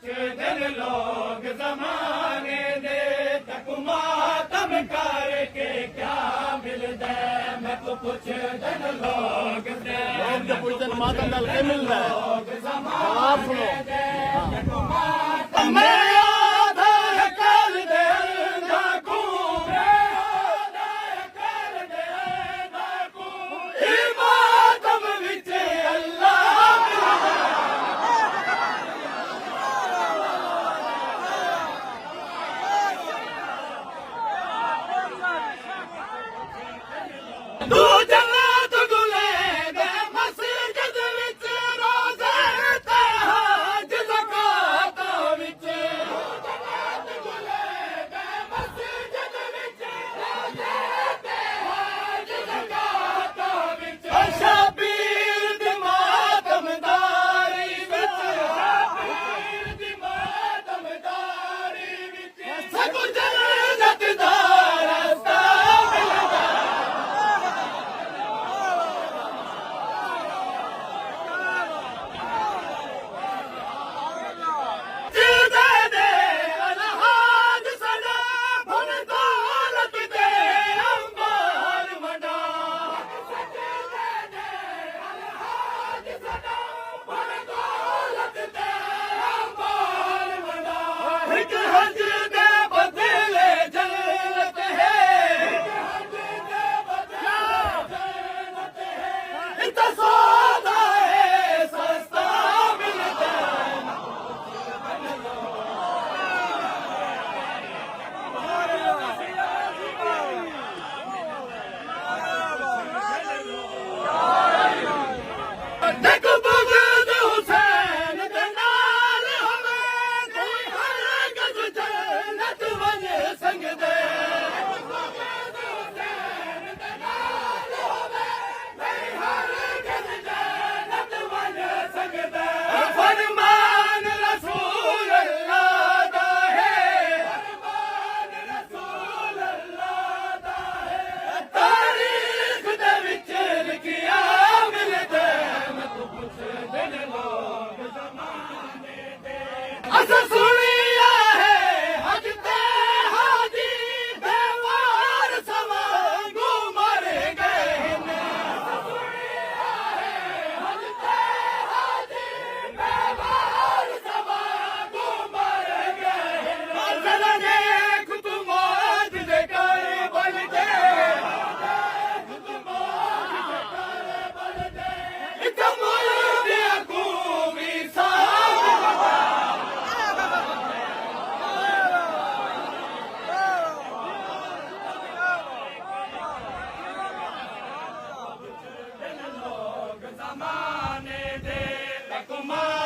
दिन लोग जमाने दे तक मातम करके क्या मिलता है मैं तो कुछ दिन लोग दे कुछ दिन मातम नाल के मिलदा है लोग जवाब जमाने सुनो दे तक मातम मैं आधा कर दे डाकू मैं आधा कर दे डाकू मातम विच अल्लाह तू जन्नत गुले दे मस्जिद विच रोज़े ते हज ज़कात विच जन्नत गुले दे मस्जिद विच रोज़े ते हज ज़कात विच शबीर दी मातमदारी विच शबीर दी मातमदारी विच सब जन्नत दा रस्ता मिलदा Come on.